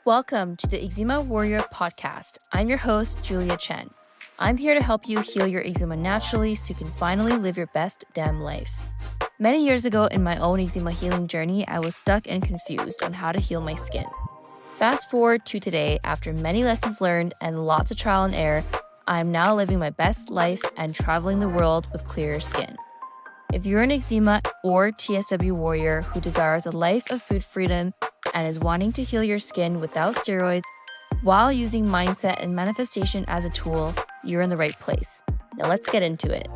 Welcome to the Eczema Warrior podcast. I'm your host, Julia Chen. I'm here to help you heal your eczema naturally so you can finally live your best damn life. Many years ago in my own eczema healing journey, I was stuck and confused on how to heal my skin. Fast forward to today, after many lessons learned and lots of trial and error, I'm now living my best life and traveling the world with clearer skin. If you're an eczema or TSW warrior who desires a life of food freedom and is wanting to heal your skin without steroids while using mindset and manifestation as a tool, you're in the right place. Now let's get into it.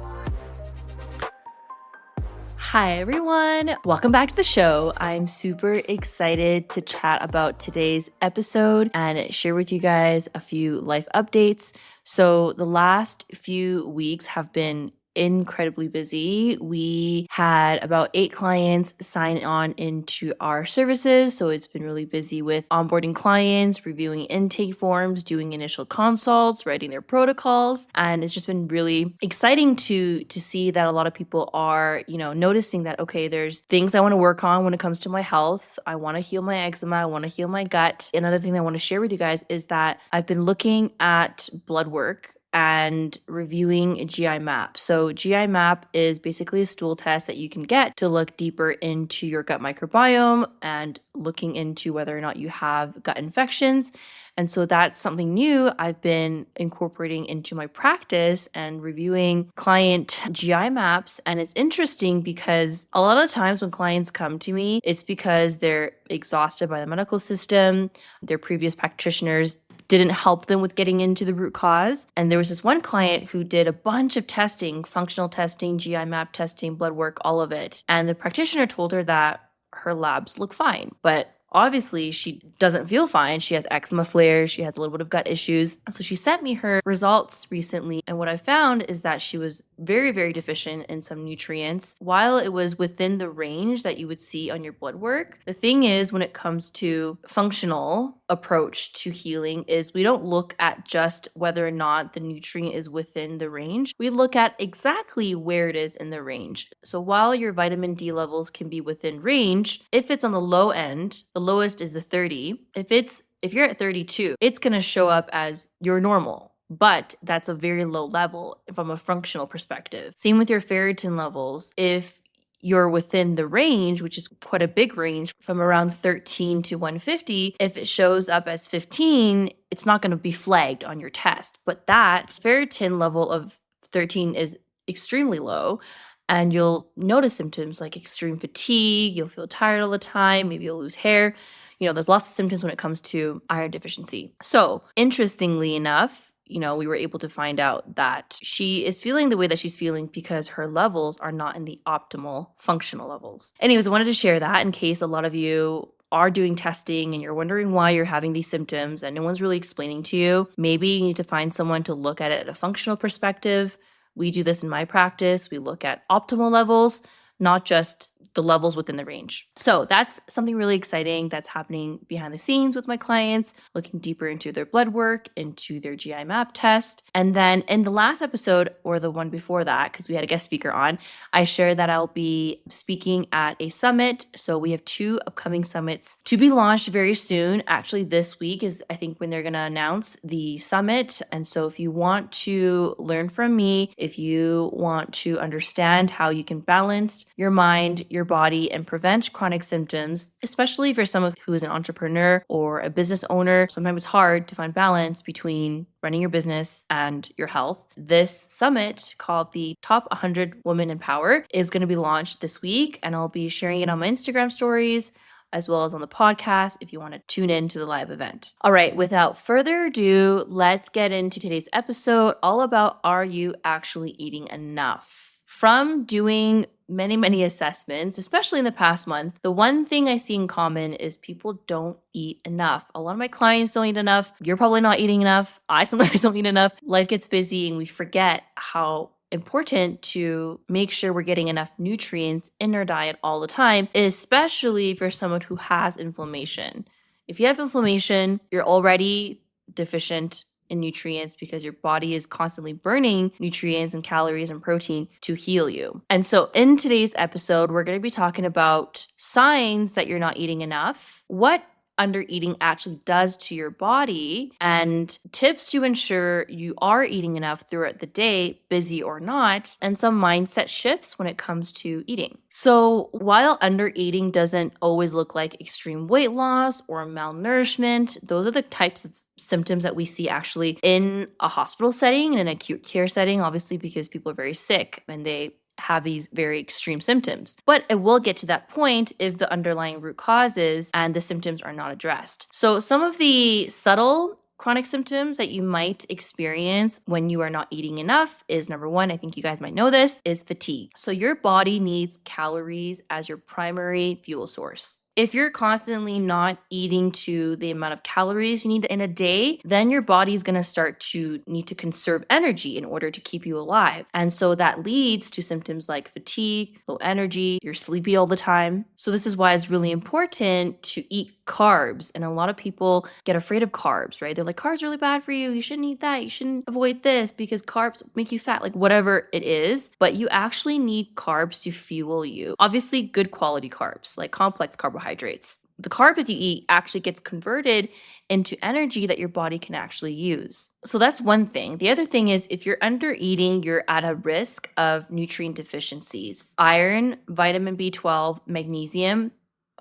Hi everyone, welcome back to the show. I'm super excited to chat about today's episode and share with you guys a few life updates. So the last few weeks have been incredibly busy. We had about 8 clients sign on into our services. So it's been really busy with onboarding clients, reviewing intake forms, doing initial consults, writing their protocols. And it's just been really exciting to see that a lot of people are, noticing that, okay, there's things I want to work on when it comes to my health. I want to heal my eczema. I want to heal my gut. Another thing that I want to share with you guys is that I've been looking at blood work and reviewing GI map. So GI map is basically a stool test that you can get to look deeper into your gut microbiome and looking into whether or not you have gut infections. And so that's something new I've been incorporating into my practice and reviewing client GI maps. And it's interesting because a lot of times when clients come to me, it's because they're exhausted by the medical system, their previous practitioners didn't help them with getting into the root cause. And there was this one client who did a bunch of testing, functional testing, GI map testing, blood work, all of it. And the practitioner told her that her labs look fine, but obviously she doesn't feel fine. She has eczema flares. She has a little bit of gut issues. So she sent me her results recently. And what I found is that she was very, very deficient in some nutrients. While it was within the range that you would see on your blood work, the thing is when it comes to functional approach to healing is we don't look at just whether or not the nutrient is within the range. We look at exactly where it is in the range. So while your vitamin D levels can be within range, if it's on the low end, the lowest is the 30. If you're at 32, it's going to show up as your normal. But that's a very low level from a functional perspective. Same with your ferritin levels. If you're within the range, which is quite a big range from around 13 to 150, if it shows up as 15, it's not going to be flagged on your test. But that ferritin level of 13 is extremely low. And you'll notice symptoms like extreme fatigue, you'll feel tired all the time, maybe you'll lose hair. There's lots of symptoms when it comes to iron deficiency. So interestingly enough, we were able to find out that she is feeling the way that she's feeling because her levels are not in the optimal functional levels. Anyways, I wanted to share that in case a lot of you are doing testing and you're wondering why you're having these symptoms and no one's really explaining to you. Maybe you need to find someone to look at it at a functional perspective. We do this in my practice. We look at optimal levels, not just the levels within the range. So that's something really exciting that's happening behind the scenes with my clients, looking deeper into their blood work, into their GI map test. And then in the last episode, or the one before that, because we had a guest speaker on, I shared that I'll be speaking at a summit. So we have 2 upcoming summits to be launched very soon. Actually, this week is, I think, when they're going to announce the summit. And so if you want to learn from me, if you want to understand how you can balance your mind, your body, and prevent chronic symptoms, especially for someone who is an entrepreneur or a business owner. Sometimes it's hard to find balance between running your business and your health. This summit, called the Top 100 Women in Power, is going to be launched this week, and I'll be sharing it on my Instagram stories as well as on the podcast if you want to tune in to the live event. All right, without further ado, let's get into today's episode all about, are you actually eating enough? From doing many assessments, especially in the past month, the one thing I see in common is people don't eat enough. A lot of my clients don't eat enough. You're probably not eating enough. I sometimes don't eat enough. Life gets busy and we forget how important to make sure we're getting enough nutrients in our diet all the time, especially for someone who has inflammation. If you have inflammation, you're already deficient in nutrients because your body is constantly burning nutrients and calories and protein to heal you. And so in today's episode, we're going to be talking about signs that you're not eating enough, what under eating actually does to your body and tips to ensure you are eating enough throughout the day, busy or not, and some mindset shifts when it comes to eating. So while under eating doesn't always look like extreme weight loss or malnourishment, those are the types of symptoms that we see actually in a hospital setting, in an acute care setting, obviously because people are very sick and they have these very extreme symptoms. But it will get to that point if the underlying root causes and the symptoms are not addressed. So some of the subtle chronic symptoms that you might experience when you are not eating enough is number one, I think you guys might know this, is fatigue. So your body needs calories as your primary fuel source. If you're constantly not eating to the amount of calories you need in a day, then your body is going to start to need to conserve energy in order to keep you alive. And so that leads to symptoms like fatigue, low energy, you're sleepy all the time. So this is why it's really important to eat carbs. And a lot of people get afraid of carbs, right? They're like, carbs are really bad for you. You shouldn't eat that. You shouldn't avoid this because carbs make you fat, like whatever it is. But you actually need carbs to fuel you. Obviously, good quality carbs, like complex carbohydrates. The carbs that you eat actually gets converted into energy that your body can actually use. So that's one thing. The other thing is if you're under eating, you're at a risk of nutrient deficiencies. Iron, vitamin B12, magnesium,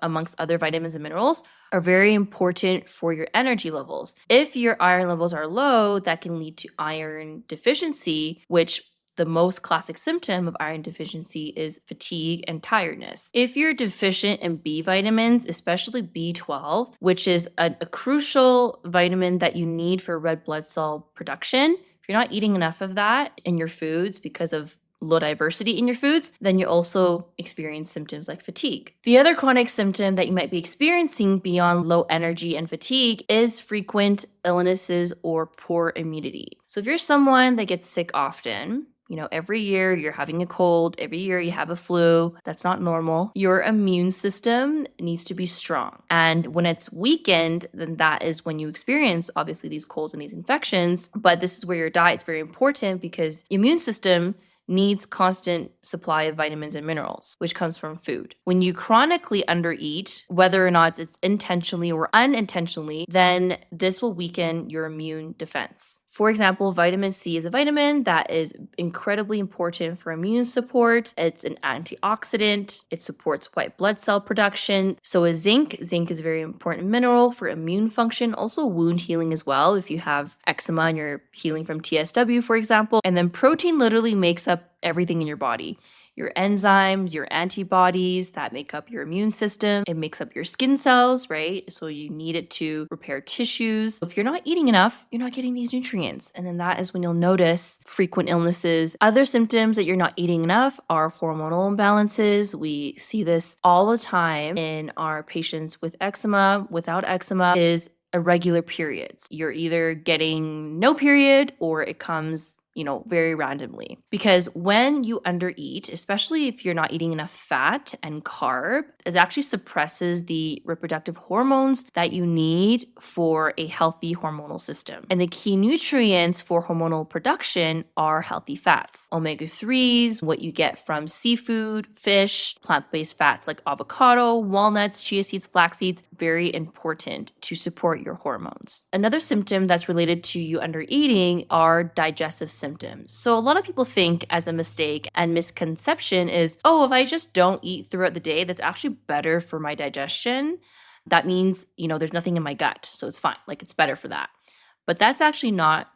amongst other vitamins and minerals, are very important for your energy levels. If your iron levels are low, that can lead to iron deficiency, which the most classic symptom of iron deficiency is fatigue and tiredness. If you're deficient in B vitamins, especially B12, which is a crucial vitamin that you need for red blood cell production, if you're not eating enough of that in your foods because of low diversity in your foods, then you also experience symptoms like fatigue. The other chronic symptom that you might be experiencing beyond low energy and fatigue is frequent illnesses or poor immunity. So if you're someone that gets sick often, every year you're having a cold, every year you have a flu, that's not normal. Your immune system needs to be strong. And when it's weakened, then that is when you experience obviously these colds and these infections. But this is where your diet's very important because immune system needs constant supply of vitamins and minerals, which comes from food. When you chronically undereat, whether or not it's intentionally or unintentionally, then this will weaken your immune defense. For example, vitamin C is a vitamin that is incredibly important for immune support. It's an antioxidant. It supports white blood cell production. So is zinc. Zinc is a very important mineral for immune function, also wound healing as well. If you have eczema and you're healing from TSW, for example. And then protein literally makes up everything in your body. Your enzymes, your antibodies that make up your immune system. It makes up your skin cells, right? So you need it to repair tissues. If you're not eating enough, you're not getting these nutrients. And then that is when you'll notice frequent illnesses. Other symptoms that you're not eating enough are hormonal imbalances. We see this all the time in our patients with eczema, without eczema, is irregular periods. You're either getting no period or it comes very randomly. Because when you undereat, especially if you're not eating enough fat and carb, it actually suppresses the reproductive hormones that you need for a healthy hormonal system. And the key nutrients for hormonal production are healthy fats, omega-3s, what you get from seafood, fish, plant-based fats like avocado, walnuts, chia seeds, flax seeds, very important to support your hormones. Another symptom that's related to you undereating are digestive symptoms. So a lot of people think as a mistake and misconception is, if I just don't eat throughout the day, that's actually better for my digestion. That means, there's nothing in my gut. So it's fine. Like it's better for that. But that's actually not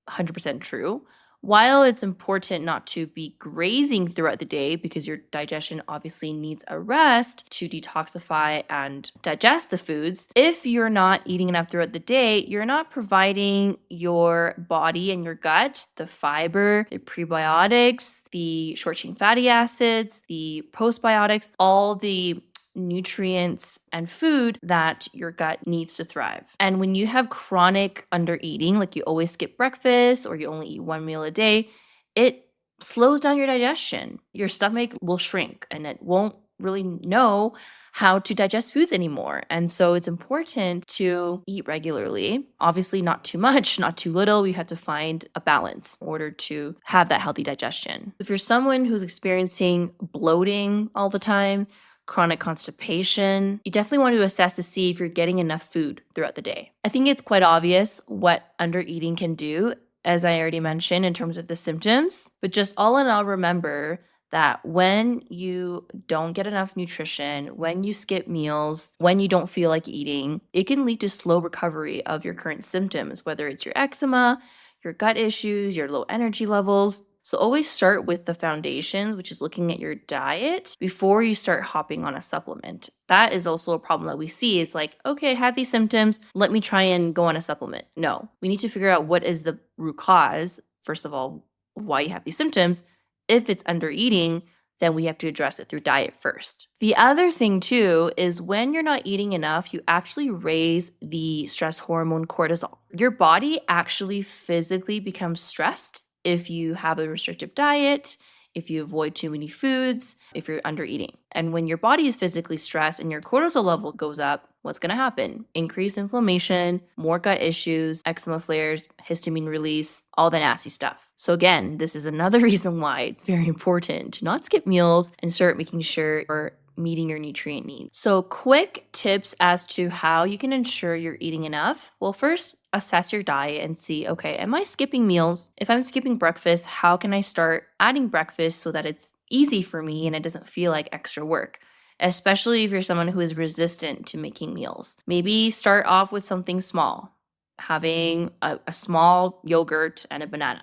100% true. While it's important not to be grazing throughout the day because your digestion obviously needs a rest to detoxify and digest the foods, if you're not eating enough throughout the day, you're not providing your body and your gut the fiber, the prebiotics, the short-chain fatty acids, the postbiotics, all the nutrients and food that your gut needs to thrive. And when you have chronic undereating, like you always skip breakfast or you only eat one meal a day, it slows down your digestion. Your stomach will shrink and it won't really know how to digest foods anymore. And so it's important to eat regularly. Obviously, not too much, not too little. We have to find a balance in order to have that healthy digestion. If you're someone who's experiencing bloating all the time, chronic constipation, you definitely want to assess to see if you're getting enough food throughout the day. I think it's quite obvious what undereating can do, as I already mentioned, in terms of the symptoms. But just all in all, remember that when you don't get enough nutrition, when you skip meals, when you don't feel like eating, it can lead to slow recovery of your current symptoms, whether it's your eczema, your gut issues, your low energy levels. So always start with the foundations, which is looking at your diet before you start hopping on a supplement. That is also a problem that we see. It's like, okay, I have these symptoms. Let me try and go on a supplement. No, we need to figure out what is the root cause, first of all, of why you have these symptoms. If it's under eating, then we have to address it through diet first. The other thing too is when you're not eating enough, you actually raise the stress hormone cortisol. Your body actually physically becomes stressed if you have a restrictive diet, if you avoid too many foods, if you're under eating. And when your body is physically stressed and your cortisol level goes up, what's going to happen? Increased inflammation, more gut issues, eczema flares, histamine release, all the nasty stuff. So again, this is another reason why it's very important to not skip meals and start making sure you're meeting your nutrient needs. So quick tips as to how you can ensure you're eating enough. Well, first, assess your diet and see, okay, am I skipping meals? If I'm skipping breakfast, how can I start adding breakfast so that it's easy for me and it doesn't feel like extra work? Especially if you're someone who is resistant to making meals. Maybe start off with something small, having a small yogurt and a banana,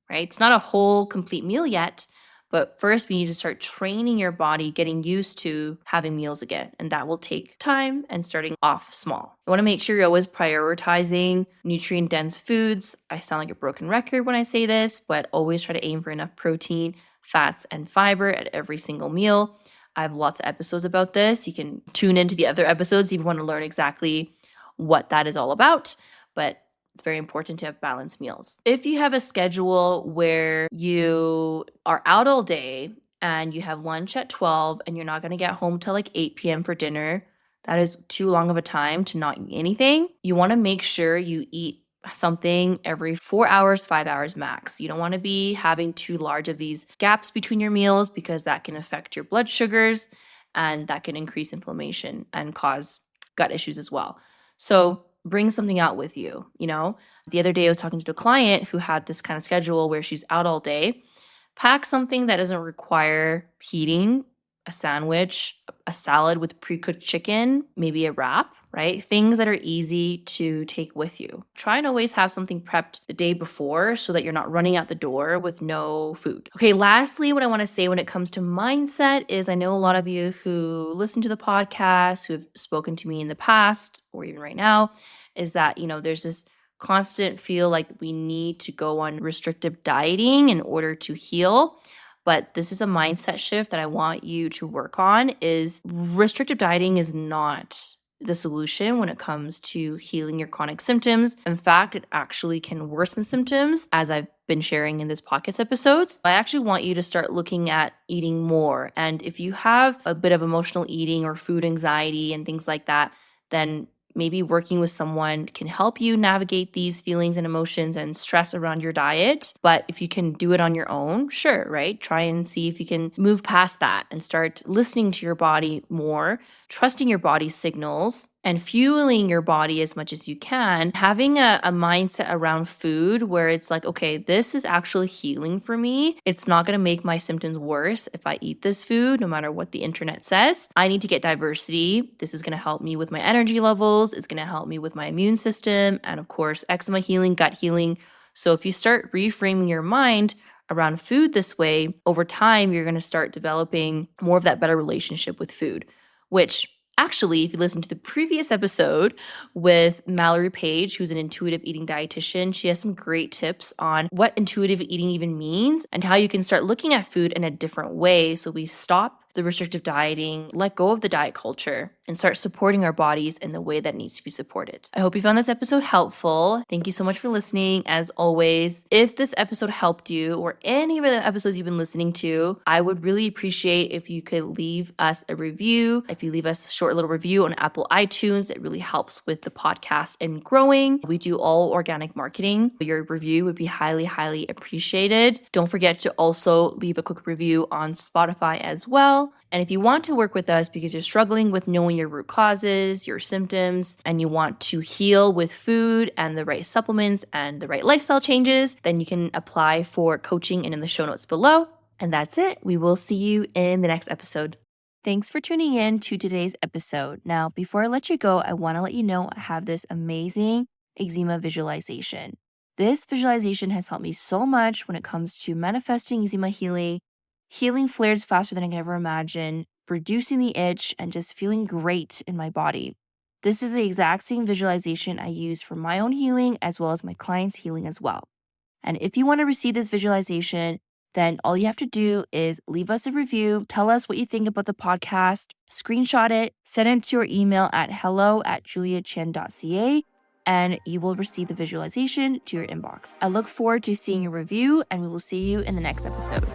right? It's not a whole complete meal yet, but first, we need to start training your body, getting used to having meals again. And that will take time and starting off small. You want to make sure you're always prioritizing nutrient-dense foods. I sound like a broken record when I say this, but always try to aim for enough protein, fats, and fiber at every single meal. I have lots of episodes about this. You can tune into the other episodes if you want to learn exactly what that is all about. But it's very important to have balanced meals. If you have a schedule where you are out all day and you have lunch at 12 and you're not going to get home till like 8 p.m. for dinner, that is too long of a time to not eat anything. You want to make sure you eat something every 4 hours, 5 hours max. You don't want to be having too large of these gaps between your meals because that can affect your blood sugars and that can increase inflammation and cause gut issues as well. So bring something out with you. The other day I was talking to a client who had this kind of schedule where she's out all day. Pack something that doesn't require heating, a sandwich, a salad with pre-cooked chicken, maybe a wrap, right? Things that are easy to take with you. Try and always have something prepped the day before so that you're not running out the door with no food. Okay, lastly, what I want to say when it comes to mindset is I know a lot of you who listen to the podcast, who have spoken to me in the past or even right now, is that, there's this constant feel like we need to go on restrictive dieting in order to heal. But this is a mindset shift that I want you to work on. Is restrictive dieting is not the solution when it comes to healing your chronic symptoms. In fact, it actually can worsen symptoms, as I've been sharing in this podcast episodes. I actually want you to start looking at eating more. And if you have a bit of emotional eating or food anxiety and things like that, then maybe working with someone can help you navigate these feelings and emotions and stress around your diet. But if you can do it on your own, sure, right? Try and see if you can move past that and start listening to your body more, trusting your body's signals, and fueling your body as much as you can. Having a mindset around food where it's like, okay, this is actually healing for me. It's not going to make my symptoms worse if I eat this food, no matter what the internet says. I need to get diversity. This is going to help me with my energy levels. It's going to help me with my immune system. And of course, eczema healing, gut healing. So if you start reframing your mind around food this way, over time, you're going to start developing more of that better relationship with food, which actually, if you listen to the previous episode with Mallory Page, who's an intuitive eating dietitian, she has some great tips on what intuitive eating even means and how you can start looking at food in a different way. So we stop the restrictive dieting, let go of the diet culture, and start supporting our bodies in the way that needs to be supported. I hope you found this episode helpful. Thank you so much for listening. As always, if this episode helped you or any of the episodes you've been listening to, I would really appreciate if you could leave us a review. If you leave us a short little review on Apple iTunes, it really helps with the podcast and growing. We do all organic marketing. Your review would be highly, highly appreciated. Don't forget to also leave a quick review on Spotify as well. lifestyle. And if you want to work with us because you're struggling with knowing your root causes, your symptoms, and you want to heal with food and the right supplements and the right lifestyle changes, then you can apply for coaching in the show notes below. And that's it. We will see you in the next episode. Thanks for tuning in to today's episode. Now, before I let you go, I want to let you know I have this amazing eczema visualization. This visualization has helped me so much when it comes to manifesting eczema healing flares faster than I can ever imagine, reducing the itch, and just feeling great in my body. This is the exact same visualization I use for my own healing as well as my clients' healing as well. And if you want to receive this visualization, then all you have to do is leave us a review, tell us what you think about the podcast, screenshot it, send it to your email at hello@juliachin.ca, and you will receive the visualization to your inbox. I look forward to seeing your review, and we will see you in the next episode.